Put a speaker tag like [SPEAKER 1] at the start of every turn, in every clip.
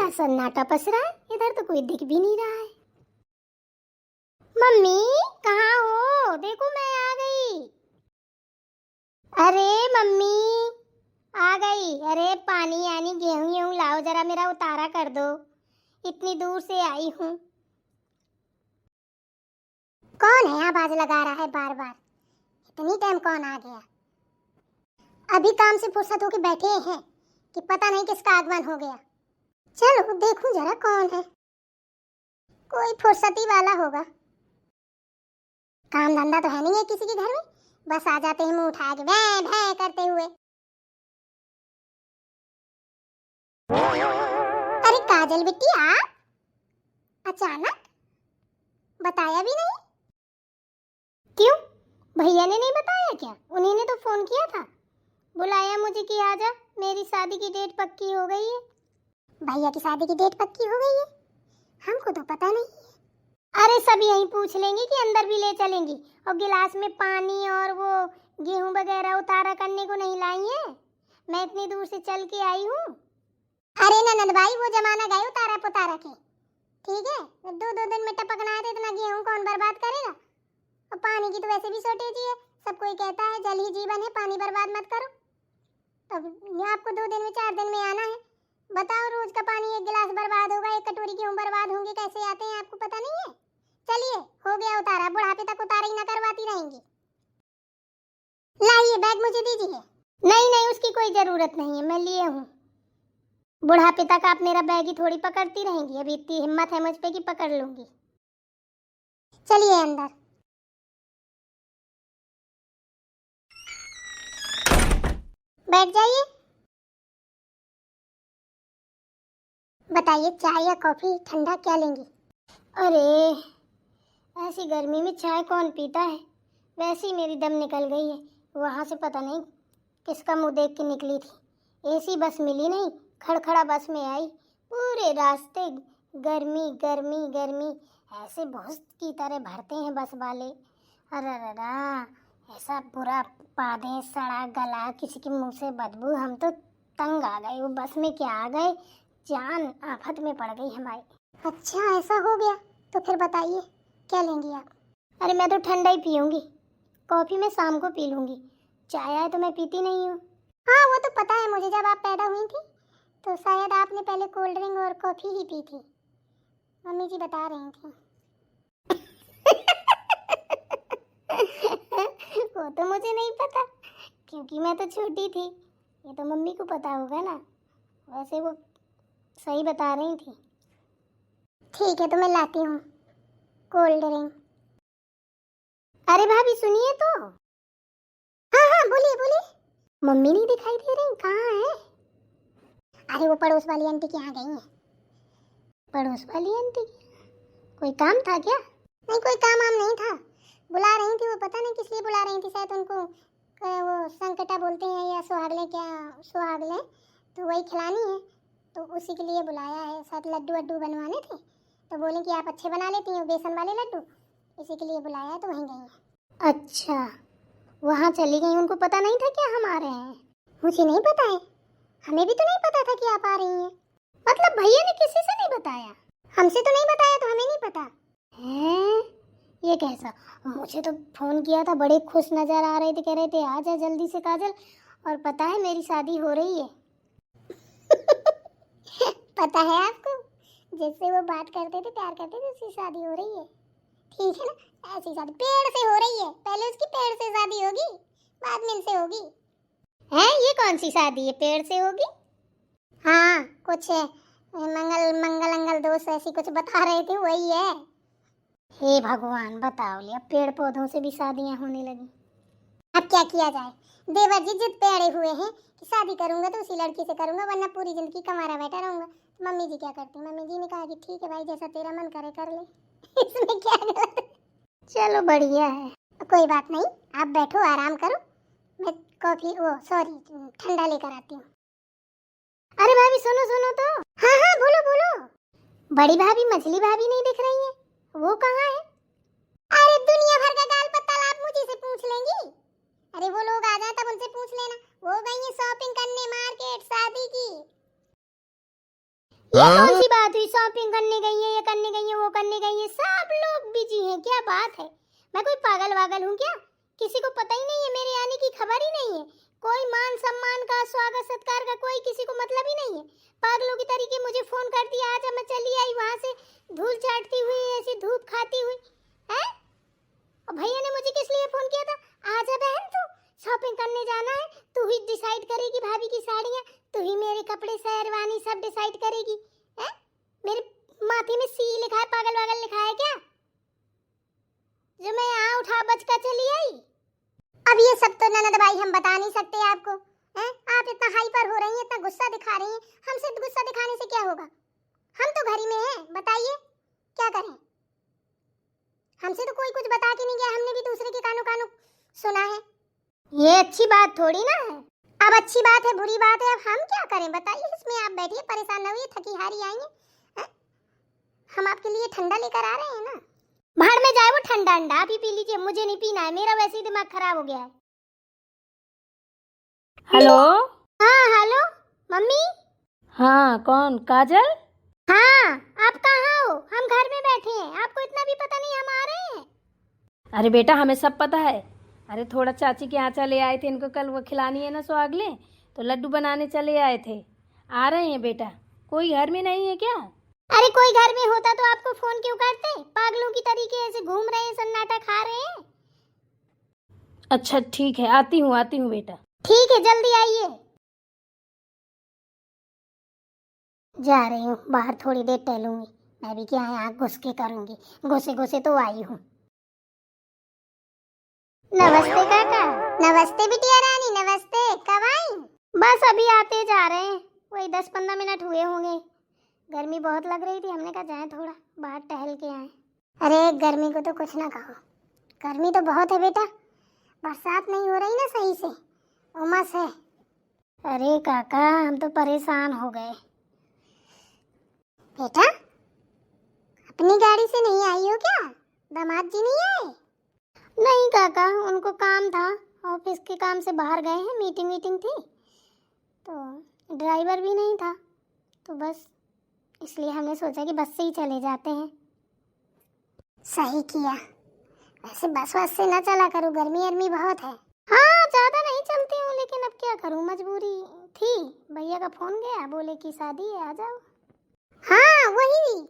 [SPEAKER 1] क्या सन्नाटा पस रहा है? इधर तो कोई दिख भी नहीं रहा है। मम्मी कहाँ हो? देखो मैं आ गई। अरे मम्मी आ गई। अरे पानी यानी गेहूं लाओ, जरा मेरा उतारा कर दो, इतनी दूर से आई हूँ। कौन है आवाज लगा रहा है बार बार? इतनी टाइम कौन आ गया? अभी काम से फुर्सत होके बैठे हैं कि पता नहीं किसका आगमन हो गया। चलो देखूं जरा कौन है। कोई फुर्सती वाला होगा। काम धंधा तो है नहीं है किसी के घर में, बस आ जाते हैं मुंह उठा के भै भै करते हुए। अरे काजल बेटी आप अचानक, बताया भी नहीं? क्यों, भैया ने नहीं बताया क्या? उन्हीं ने तो फोन किया था, बुलाया मुझे कि आजा, मेरी शादी की डेट पक्की हो गई है। भैया की शादी की डेट पक्की हो गई है? हमको तो पता नहीं है। अरे सब यहीं पूछ लेंगे कि अंदर भी ले चलेंगी, और गिलास में पानी और वो गेहूं वगैरह उतारा करने को नहीं लाई है? मैं इतनी दूर से चल के आई हूँ। अरे ननद भाई वो जमाना गए उतारा पुतारा के, ठीक है? दो दिन में टपकना है तो इतना गेहूं कौन बर्बाद करेगा? और पानी की तो वैसे भी शॉर्टेज ही है, सब कोई कहता है जल ही जीवन है, पानी बर्बाद मत करो। अब आपको 2 दिन में 4 दिन में आना है, बताओ रोज का पानी एक गिलास बर्बाद होगा, एक कटोरी गेहूं बर्बाद होंगे, कैसे आते हैं आपको पता नहीं है? चलिए हो गया उतारा, बुढ़ापे तक उतारा ही ना करवाती रहेंगी। लाइए बैग मुझे दीजिए। नहीं नहीं उसकी कोई जरूरत नहीं है, मैं लिए हूँ। बुढ़ापे तक आप मेरा बैग ही थोड़ी पकड़ती रहेंगी, अभी इतनी हिम्मत है मुझ पे कि पकड़ लूंगी। चलिए अंदर। बैठ जाइए। बताइए चाय या कॉफी, ठंडा क्या लेंगी? अरे ऐसी गर्मी में चाय कौन पीता है? वैसे ही मेरी दम निकल गई है, वहां से पता नहीं किसका मुंह देख के निकली थी। एसी बस मिली नहीं, खड़खड़ा बस में आई, पूरे रास्ते गर्मी गर्मी गर्मी, ऐसे भौंस की तरह भरते हैं बस वाले। अरे ऐसा बुरा पादे सड़ा गला, किसी के मुंह से बदबू, हम तो तंग आ गए। वो बस में क्या आ गए, जान आफत में पड़ गई हमारी। अच्छा ऐसा हो गया, तो फिर बताइए क्या लेंगी आप? अरे मैं तो ठंडा ही पीऊंगी, कॉफी मैं शाम को पी लूंगी, चाय आए तो मैं पीती नहीं हूँ। हाँ वो तो पता है मुझे, जब आप पैदा हुई थी तो शायद आपने पहले कोल्ड ड्रिंक और कॉफी ही पी थी, मम्मी जी बता रही थी। वो तो मुझे नहीं पता, क्योंकि मैं तो छोटी थी, ये तो मम्मी को पता होगा ना। वैसे वो सही बता रही थी। ठीक है तो मैं लाती हूँ कोल्ड ड्रिंक। अरे भाभी सुनिए तो। हाँ हाँ बोलिए बोलिए। मम्मी नहीं दिखाई दे रही, कहाँ है? अरे वो पड़ोस वाली आंटी के यहाँ गई हैं। पड़ोस वाली आंटी? कोई काम था क्या? नहीं कोई काम वाम नहीं था, बुला रही थी वो, पता नहीं किस लिए बुला रही थी, शायद उनको वो संकटा बोलते हैं या सुहागले, क्या सुहागले, तो वही खिलानी है, तो उसी के लिए बुलाया है। शायद लड्डू वड्डू बनवाने थे, तो बोले कि आप अच्छे बना लेती हैं बेसन वाले लड्डू, इसी के लिए बुलाया है, तो वहीं गई हैं। अच्छा वहाँ चली गई, उनको पता नहीं था क्या हम आ रहे हैं? मुझे नहीं पता है, हमें भी तो नहीं पता था कि आप आ रही हैं। मतलब भैया ने किसी से नहीं बताया? हमसे तो नहीं बताया, तो हमें नहीं पता है। ये कैसा? मुझे तो फोन किया था, बड़े खुश नजर आ रहे थे, कह रहे थे आ जा जल्दी से काजल, और पता है मेरी शादी हो रही है। पता है आपको, जिससे वो बात करते थे प्यार करते थे उसकी शादी हो रही है। ठीक है ना, ऐसी शादी पेड़ से हो रही है, पहले उसकी पेड़ से शादी होगी, बाद में इनसे होगी। है ये कौन सी शादी है पेड़ से होगी? हाँ कुछ मंगल मंगल अंगल दोष ऐसी कुछ बता रहे थे, वही है। हे भगवान बताओ, लिया पेड़ पौधों से भी शादियां होने लगी। अब क्या किया जाए, देवर जी जिद पे अड़े हुए हैं कि शादी करूंगा तो उसी लड़की से करूंगा, वरना पूरी जिंदगी कमारा बैठा रहूंगा। तो मम्मी जी क्या करती, मम्मी जी ने कहा कि ठीक है भाई जैसा तेरा मन करे कर ले। इसमें क्या गलत है? चलो बढ़िया है, कोई बात नहीं, आप बैठो आराम करो, मैं कॉफी वो सॉरी ठंडा लेकर आती हूँ। अरे भाभी सुनो सुनो तो। हाँ हाँ बोलो बोलो। बड़ी भाभी मछली भाभी नहीं दिख रही है, वो कहाँ है? अरे दुनिया भर का गाल पत्ता आप मुझे से पूछ लेंगी? अरे वो लोग आ जाए तब उनसे पूछ लेना, वो गई है शॉपिंग करने मार्केट शादी की। ये कौन सी बात हुई? शॉपिंग करने गई है, ये करने गई है, वो करने गई है, सब लोग बिजी हैं, क्या बात है? मैं कोई पागल वागल हूँ क्या? किसी को पता ही नहीं है, मेरे आने की खबर ही नहीं है। कोई मान सम्मान का, स्वागत सत्कार का कोई किसी को मतलब ही नहीं है। पागलों की तरीके मुझे फोन कर दिया, आज मैं चली आई वहां से धूल चाटती हुई, ऐसी धूप खाती हुई है। और भैया ने मुझे किस लिए फोन किया था? आजा बहन, तू शॉपिंग करने जाना है, तू ही डिसाइड करेगी भाभी की साड़ियाँ, तू ही मेरे कपड़े शेरवानी सब डिसाइड करेगी है। मेरे माथे में सी लिखा है, पागल वागल लिखा है क्या जो मैं यहाँ उठा बच कर चली आई? अब ये सब तो ननद भाई हम बता नहीं सकते आपको हैं। आप इतना हाइपर हो रही हैं, इतना गुस्सा दिखा रही हैं, हमसे गुस्सा दिखाने से क्या होगा? हम तो घर ही में हैं, बताइए क्या करें? हमसे तो कोई कुछ बता के नहीं गया, हमने भी दूसरे के कानों कानों सुना है। ये अच्छी बात थोड़ी ना है। अब अच्छी बात है बुरी बात है, अब हम क्या करें बताइए? इसमें आप बैठिए, परेशान न होइए, थकी हारी आएंगे। हम आपके लिए ठंडा लेकर आ रहे हैं ना। बाहर में जाए वो ठंडा अंडा, आप ही पी लीजिए, मुझे नहीं पीना है, मेरा वैसे ही दिमाग खराब हो गया है।
[SPEAKER 2] हेलो।
[SPEAKER 1] हाँ हेलो मम्मी।
[SPEAKER 2] हाँ कौन? काजल?
[SPEAKER 1] हाँ आप कहाँ हो? हम घर में बैठे हैं, आपको इतना भी पता नहीं हम आ रहे हैं?
[SPEAKER 2] अरे बेटा हमें सब पता है। अरे थोड़ा चाची के यहाँ चले आए थे, इनको कल वो खिलानी है ना सुहागले, तो लड्डू बनाने चले आए थे। आ रहे हैं बेटा। कोई घर में नहीं है क्या?
[SPEAKER 1] अरे कोई घर में होता तो आपको फोन क्यों करते? पागलों की तरीके ऐसे घूम रहे हैं, सन्नाटा खा रहे हैं।
[SPEAKER 2] अच्छा ठीक है, आती हूँ बेटा।
[SPEAKER 1] ठीक है जल्दी आइए। जा रही हूँ बाहर, थोड़ी देर टहलूंगी, मैं भी क्या है आँख घुस के करूंगी, घुसे घुसे तो आई हूँ। नमस्ते काका। नमस्ते बिटिया रानी, नमस्ते, कब आई? बस अभी आते जा रहे हैं, वही 10-15 मिनट हुए होंगे। गर्मी बहुत लग रही थी, हमने कहा जाए थोड़ा बाहर टहल के आए। अरे गर्मी को तो कुछ ना कहो, गर्मी तो बहुत है बेटा, बरसात नहीं हो रही ना सही से, उमस है। अरे काका हम तो परेशान हो गए। बेटा अपनी गाड़ी से नहीं आई हो क्या? दामाद जी नहीं आए? नहीं काका, उनको काम था, ऑफिस के काम से बाहर गए हैं, मीटिंग थी, तो ड्राइवर भी नहीं था, तो बस इसलिए हमने सोचा कि बस से ही चले जाते हैं। सही किया, वैसे बस वस से ना चला करूँ, गर्मी अर्मी बहुत है। हाँ ज़्यादा नहीं चलती हूँ, लेकिन अब क्या करूँ, मजबूरी थी। भैया का फोन गया, बोले कि शादी है आ जाओ। हाँ वही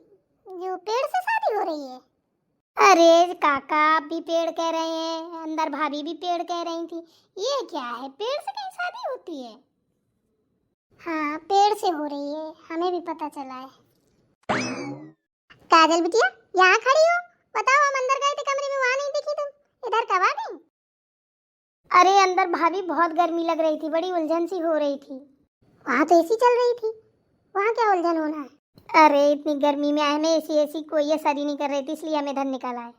[SPEAKER 1] जो पेड़ से शादी हो रही है। अरे काका आप भी पेड़ कह रहे हैं, अंदर भाभी भी पेड़ कह रही थी, ये क्या है, पेड़ से कहीं शादी होती है? हाँ पेड़ से हो रही है, हमें भी पता चला है। काजल बिटिया यहाँ खड़ी हो, बताओ हम अंदर गए थे कमरे में, वहाँ नहीं दिखी तुम, इधर कब आ गई? अरे अंदर भाभी बहुत गर्मी लग रही थी, बड़ी उलझन सी हो रही थी। वहाँ तो एसी चल रही थी, वहाँ क्या उलझन होना है? अरे इतनी गर्मी में हमें एसी कोई असर ही नहीं कर रही थी, इसलिए हम इधर निकल आए।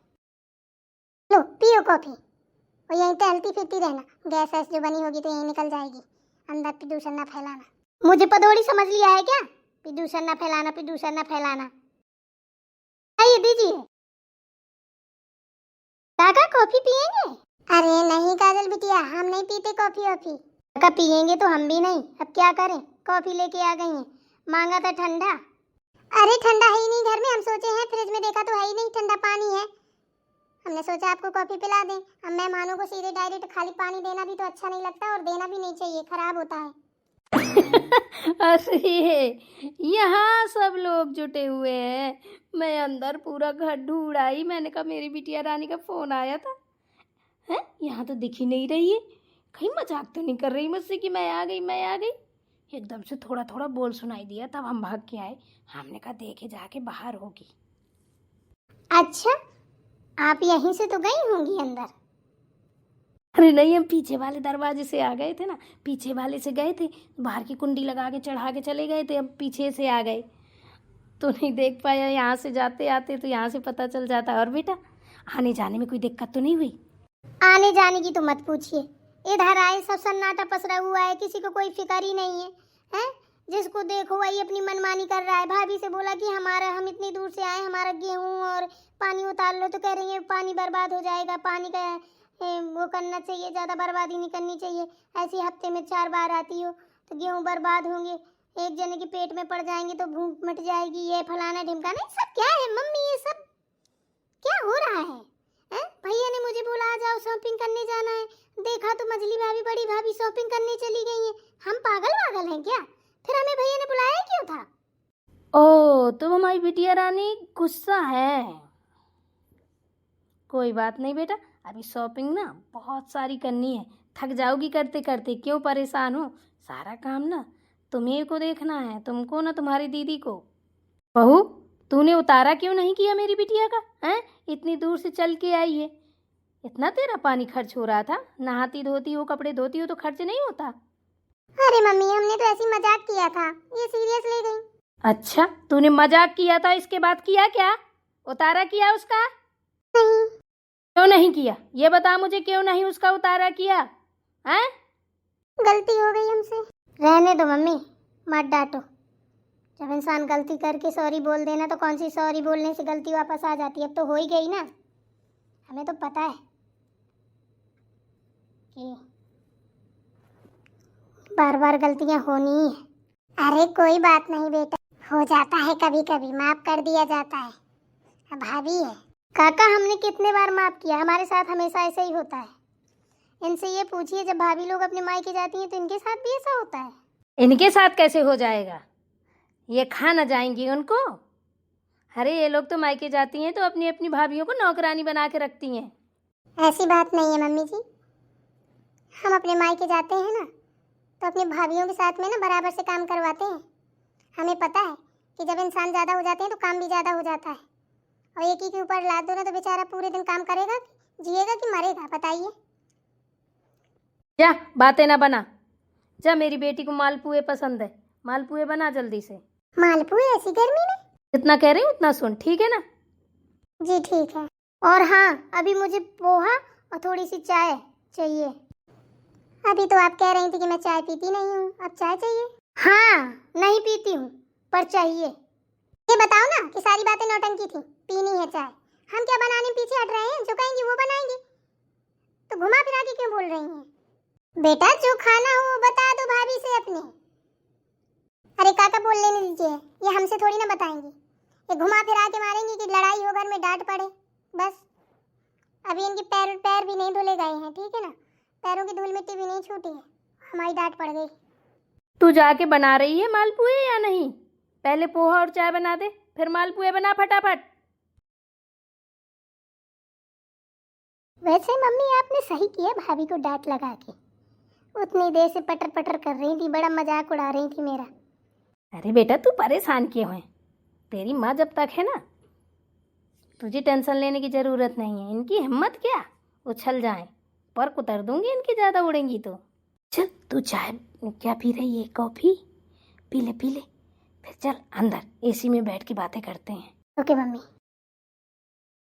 [SPEAKER 1] लो पियो कॉफी, और यहीं टहलती फिरती रहना, गैस वैस जो बनी होगी तो यहीं निकल जाएगी, अंदर प्रदूषण ना फैलाना। मुझे पदौड़ी समझ लिया है क्या? प्रदूषण ना फैलाना, प्रदूषण ना फैलाना। आइए दीजिए। काका कॉफी पियेंगे? अरे नहीं काजल बिटिया, हम नहीं पीते कॉफी वॉफी। काका पियेंगे तो हम भी नहीं, अब क्या करें, कॉफी लेके आ गई हैं, मांगा था ठंडा। अरे ठंडा है ही नहीं घर में, हम सोचे हैं फ्रिज में देखा तो है ही नहीं, ठंडा पानी है, हमने सोचा आपको कॉफी पिला दें। अब मेहमानों को सीधे डायरेक्ट खाली पानी देना भी तो अच्छा नहीं लगता, और देना भी नहीं चाहिए, खराब होता है।
[SPEAKER 2] अरे यहाँ सब लोग जुटे हुए हैं, मैं अंदर पूरा घर ढूंढाई, मैंने कहा मेरी बिटिया रानी का फोन आया था है, यहाँ तो दिख ही नहीं रही है, कहीं मजाक तो नहीं कर रही मुझसे कि मैं आ गई। एकदम से थोड़ा थोड़ा बोल सुनाई दिया, तब हम भाग के आए, हमने कहा देखे जाके बाहर होगी।
[SPEAKER 1] अच्छा आप यहीं से तो गई होंगी अंदर?
[SPEAKER 2] अरे नहीं, हम पीछे वाले दरवाजे से आ गए थे ना, पीछे वाले से गए थे, बाहर की कुंडी लगा के चढ़ा के चले गए थे, अब पीछे से आ गए तो नहीं देख पाया, यहाँ से जाते आते तो यहाँ से पता चल जाता। और बेटा आने जाने में कोई दिक्कत तो नहीं हुई?
[SPEAKER 1] आने जाने की तो मत पूछिए, इधर आए सब सन्नाटा पसरा हुआ है, किसी को कोई फिक्र ही नहीं है, हैं? जिसको देखो वही अपनी मनमानी कर रहा है। भाभी से बोला कि हम इतनी दूर से आए, हमारा गेहूं और पानी उतार लो, तो कह रही है पानी बर्बाद हो जाएगा, पानी का वो करना चाहिए, ज़्यादा बर्बादी नहीं करनी चाहिए, ऐसी हफ्ते में 4 बार आती हो तो गेहूं बर्बाद होंगे, एक जने के पेट में पड़ जाएंगे तो भूख मिट जाएगी, ये फलाना ढिमकाना, ये सब क्या है मम्मी? ये सब क्या हो रहा है? हैं? भैया ने मुझे बोला आ जाओ शॉपिंग करने जाना है, देखा तो मझली भाभी बड़ी भाभी शॉपिंग करने चली गई हैं। हम पागल हैं क्या? फिर हमें भैया ने बुलाया क्यों था?
[SPEAKER 2] ओ तुम हमारी बिटिया रानी गुस्सा है। कोई बात नहीं बेटा, अभी शॉपिंग ना बहुत सारी करनी है, थक जाओगी करते करते, क्यों परेशान हो? सारा काम ना तुम्ही को देखना है, तुमको ना तुम्हारी दीदी को। बहू तूने उतारा क्यों नहीं किया मेरी बिटिया का? हैं? इतनी दूर से चल के आई है, इतना तेरा पानी खर्च हो रहा था, नहाती धोती हो कपड़े धोती हो तो खर्च नहीं होता?
[SPEAKER 1] अरे मम्मी हमने तो ऐसे ही मजाक किया था, ये सीरियस ले गई।
[SPEAKER 2] अच्छा तूने मजाक किया था, इसके बाद किया क्या? उतारा किया उसका?
[SPEAKER 1] नहीं।
[SPEAKER 2] क्यों नहीं किया ये बता मुझे, क्यों नहीं उसका उतारा किया? हैं?
[SPEAKER 1] गलती हो गई हमसे। रहने दो मम्मी, मत डांटो। जब इंसान गलती करके सॉरी बोल देना तो कौन सी सॉरी बोलने से गलती वापस आ जाती है? अब तो हो ही गई ना। हमें तो पता है कि बार बार गलतियां होनी ही है। अरे कोई बात नहीं बेटा, हो जाता है कभी कभी, माफ कर दिया जाता है। अब भाभी है काका, हमने कितने बार माफ किया, हमारे साथ हमेशा ऐसा ही होता है। इनसे ये पूछिए, जब भाभी लोग अपने मायके जाती हैं तो इनके साथ भी ऐसा होता है।
[SPEAKER 2] इनके साथ कैसे हो जाएगा? ये खा न जाएंगी उनको? अरे ये लोग तो मायके जाती हैं तो अपनी अपनी भाभियों को नौकरानी बना के रखती हैं।
[SPEAKER 1] ऐसी बात नहीं है मम्मी जी, हम अपने मायके जाते हैं ना तो अपनी भाभियों के साथ में ना बराबर से काम करवाते हैं। हमें पता है कि जब इंसान ज़्यादा हो जाते हैं तो काम भी ज़्यादा हो जाता है, और एक ही के ऊपर लाद दो ना तो बेचारा पूरे दिन काम करेगा, जिएगा कि मरेगा बताइए?
[SPEAKER 2] जा बातें ना बना, जा मेरी बेटी को मालपुए पसंद है, मालपुए बना जल्दी से।
[SPEAKER 1] मालपुए ऐसी गर्मी में?
[SPEAKER 2] जितना कह रही हूँ उतना सुन, ठीक है ना?
[SPEAKER 1] जी ठीक है। और हाँ, अभी मुझे पोहा और थोड़ी सी चाय चाहिए। अभी तो आप कह रही थी कि मैं चाय पीती नहीं हूँ, अब चाय चाहिए? हाँ नहीं पीती हूँ पर चाहिए। ये बताओ ना कि सारी बातें नौटंकी थी, पीनी है चाय। हम क्या बनाने पीछे हट रहे हैं? जो कहेंगी वो बनाएंगे, तो घुमा फिरा के क्यों बोल रही हैं? बेटा जो खाना हो वो बता दो भाभी से अपने। अरे काका बोल लेने दीजिए, ये हमसे थोड़ी ना बताएंगी। ये घुमा फिरा के मारेंगी कि लड़ाई हो, घर में डांट पड़े, बस। अभी इनके पैर भी नहीं धुले गए हैं, ठीक है ना? पैरों की धूल मिट्टी भी नहीं छूटी है, हमारी डांट पड़ गई।
[SPEAKER 2] तू जाके बना रही है मालपुए या नहीं? पहले पोहा और चाय बना दे, फिर मालपुए बना फटाफट।
[SPEAKER 1] वैसे मम्मी आपने सही किया भाभी को डांट लगा के, उतनी देर से पटर पटर कर रही थी, बड़ा मजाक उड़ा रही थी मेरा।
[SPEAKER 2] अरे बेटा तू परेशान क्यों है? तेरी माँ जब तक है ना, तुझे टेंशन लेने की ज़रूरत नहीं है। इनकी हिम्मत क्या उछल जाए, पर उतर दूंगी इनकी, ज़्यादा उड़ेंगी तो। चल तू चाय क्या पी रही है? कॉफ़ी पी ले, फिर चल अंदर एसी में बैठ के बातें करते हैं।
[SPEAKER 1] Okay mummy.